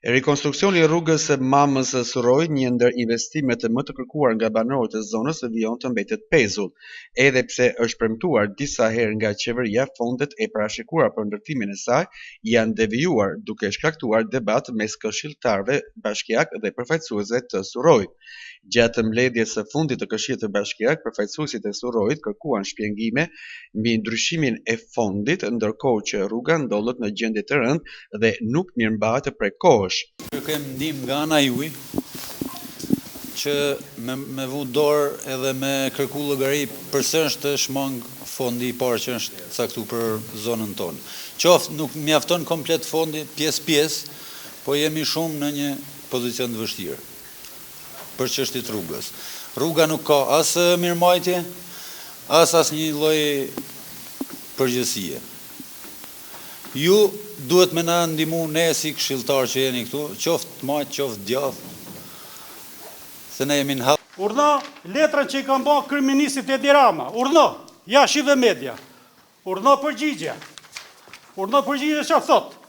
Rekonstruksioni I rrugës së Mamës Surroj, një ndër investimet më të kërkuar nga banorët e zonës së Vionte mbetet pezull, edhe pse është premtuar disa herë nga qeveria, fondet e parashikuara për ndërtimin e saj janë devijuar, duke shkaktuar debat mes këshilltarëve bashkiak dhe përfaqësuesve të Surrojit. Gjatë mbledhjes së fundit të Këshillit të Bashkiak, përfaqësuesit e Surrojit kërkuan shpjegime mbi ndryshimin e fondit, ndërkohë që rruga ndodhet në gjendje të rëndë dhe nuk mirëmbahet prej kohësh. Kërkojmë ndihmë nga ana juaj që me vu dorë edhe me kërku llogari përse është shmang fondi I parë që është caktuar për zonën tonë. Qoftë nuk mjafton komplet fondi pjesë, po jemi shumë në një pozicion të vështirë për çështjet rrugës. Rruga nuk ka as mirëmbajtje, as asnjë lloj përgjegjësie. Ju duhet me na ndihmu ne si këshilltar që jeni këtu, qoftë majt, qoftë djathtë, se ne jemi në hall. Urdhno letra që I kanë bërë kryeministit Edi Rama, urdhno, ja shive media, urdhno përgjigje që thotë.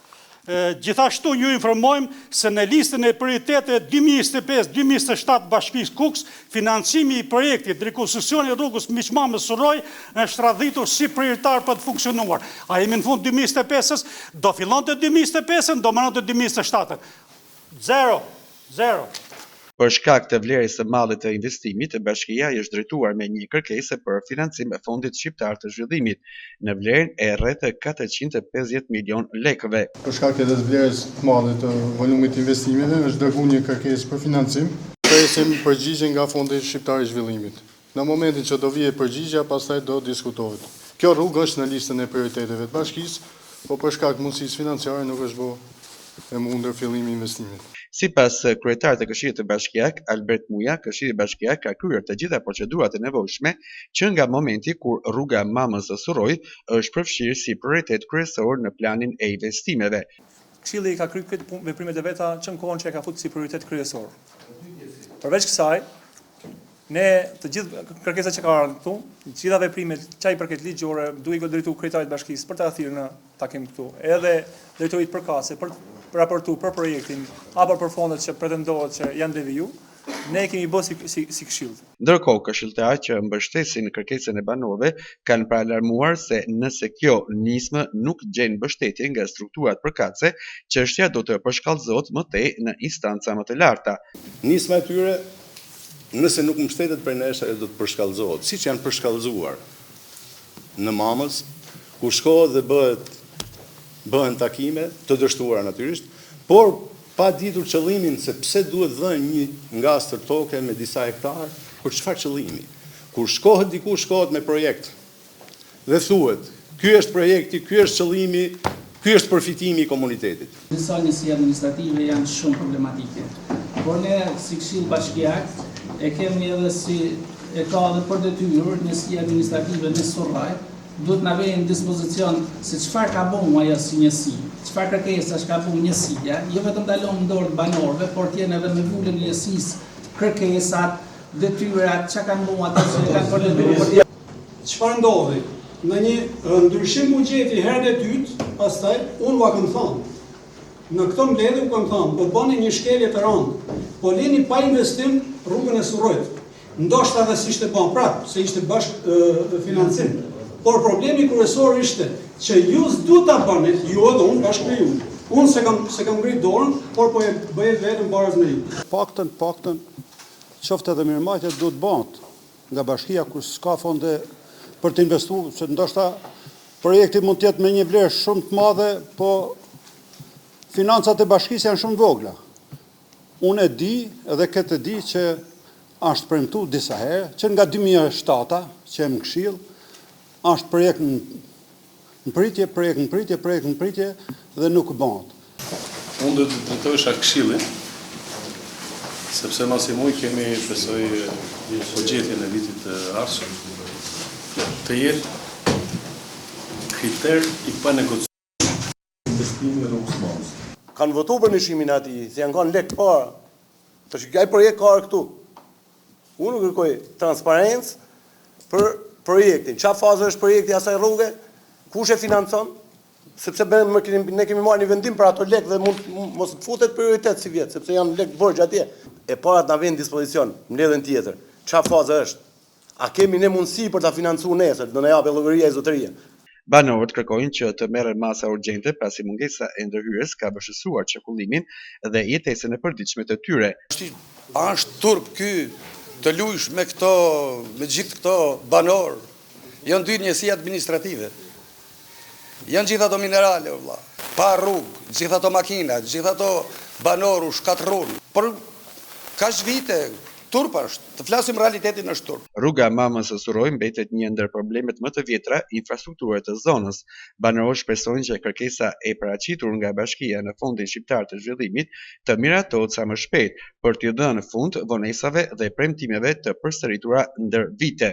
Gjithashtu ju informojmë se në listën e prioritete 2025-2027 Bashkisë Kuks, financimi I projektit rekonstruksioni I rrugës Miqmamës Surroj është radhitur si prioritar për të funksionuar. A jemi në fund 2025-s, do fillonte 2025-ën, do mbaronte 2027-ën. Zero. Për shkak të vlerës së madhe të investimit, bashkia I është drejtuar me një kërkesë për financim e Fondit Shqiptar të Zhvillimit në vlerën e rreth 450 milion lekëve. Për shkak të vlerës të madhe të volumit të investimeve, është dërguar një kërkesë për financim. Presim përgjigje nga Fondi Shqiptar I Zhvillimit. Në momentin që do vijë përgjigjja, pastaj do diskutohet. Kjo rrugë është në listën e prioriteteve të bashkisë, por për shkak të mundësisë financiare nuk është bërë e mundur fillimi I investimit. Sipas kryetarit të Këshillit të Bashkiak, Albert Muja, Këshilli Bashkiak ka kryer të gjitha procedurat e nevojshme që nga momenti kur rruga Mamës së Surrojit është përfshirë si prioritet kryesor në planin e investimeve. Këshilli ka kryer këtë veprimet e veta që në kohën që e ka futur si prioritet kryesor. Përveç kësaj, ne të gjithë kërkesat që ka ardhur këtu, të gjitha veprimet që I përket ligjore, duhet I drejtuar kryetarit të bashkisë për ta thirrur në takim këtu, edhe drejtorit përkatëse për raportu për projektin apo për fondet që pretendohet që janë deviju, ne kemi bërë si këshill. Ndërkohë, këshilltarët që mbështesin kërkesën e banorëve kanë paralarmuar se nëse kjo nismë nuk gjen mbështetje nga strukturat përkatëse, çështja do të përshkallëzohet më tej në instanca më të larta. Nisma e tyre, nëse nuk mbështetet prej nesh, do të përshkallëzohet, siç janë përshkallëzuar në Mamës, ku shkohet dhe bëhen takime të dështuara natyrisht, por pa ditur qëllimin se pse duhet dhënë një ngastër toke me disa hektarë, për çfarë qëllimi. Kur shkohet diku, shkohet me projekt. Dhe thuhet, ky është projekti, ky është qëllimi, ky është përfitimi I komunitetit. Disa njësi administrative janë shumë problematike, por ne si Këshill Bashkiak e kemi edhe si e ka edhe për detyrë njësi administrative në Surraj, duhet na vejnë në dispozicion se çfarë ka bëu ajo si njësi, çfarë kërkesash ka bëu njësia, jo vetëm dalon në dorë të banorëve, por të jenë edhe me vulën e njësisë, kërkesat, detyrat, çka kanë bëu ata që kanë përdetyruar. Çfarë ndodhi? Në një ndryshim buxheti herën e dytë, pastaj unë ua kam thënë. Në këtë mbledhje u kam thënë, po bëni një shkelje të rëndë, po lini pa investim rrugën e Surrojit. Ndoshta edhe si ishte bën prapë, se ishte bashkë financim. Por problemi kryesor ishte që ju s'du ta bëni, ju edhe unë bashkë me ju. Unë se kam ngrit dorën, por po e bëj vetëm baraz me ju. Paktën, qoftë edhe mirëmbajtja duhet bëhet nga bashkia kur s'ka fonde për të investuar, se ndoshta projekti mund të jetë me një vlerë shumë të madhe, po financat e bashkisë janë shumë të vogla. Unë e di edhe këtë e di që është premtuar disa herë që nga 2007 që jam në Këshill, është projekt në pritje dhe nuk bëhet. Unë do të drejtohesha Këshillin, sepse masimuj kemi besoj përgjetjen e vitit të ardhshëm të jetë kriter I panegociuar investimin e rrugës Mamës. Kanë votuar për nishimin e atij, se janë kanë lekë para. Tash ai projekt ka këtu. Unë kërkoj transparencë për projektin. Çfarë fazë është projekti asaj rruge? Kush e financon? sepse ne kemi marrë një vendim për ato lekë dhe mund mos të futet prioritet si vjetë, sepse janë lekë borxh atje. E parat na vjen në dispozicion, mbledhen tjetër. Çfarë faze është? A kemi ne mundësi për ta financuar nesër, do na japë llogaria e zotëria? Banorët kërkojnë që të merren masa urgjente pasi mungesa e ndërhyrjes ka vështirësuar qarkullimin dhe jetesën e përditshme të tyre. Është turp ky të lujsh me gjithë këto banor. Janë dy njësi administrative. Janë gjithë ato minerale, vëlla. Pa rrugë, gjithë ato makina, gjithë ato banor u shkatrrun. Por kaq vite turp është, të flasim realitetin është turp. Rruga Mamës së Suroj mbetet një ndër problemet më të vjetra infrastrukture të zonës. Banorët shpresojnë që kërkesa e paraqitur nga Bashkia në Fondin Shqiptar të Zhvillimit të miratohet sa më shpejt për t'i dhënë fund vonesave dhe premtimeve të përsëritura ndër vite.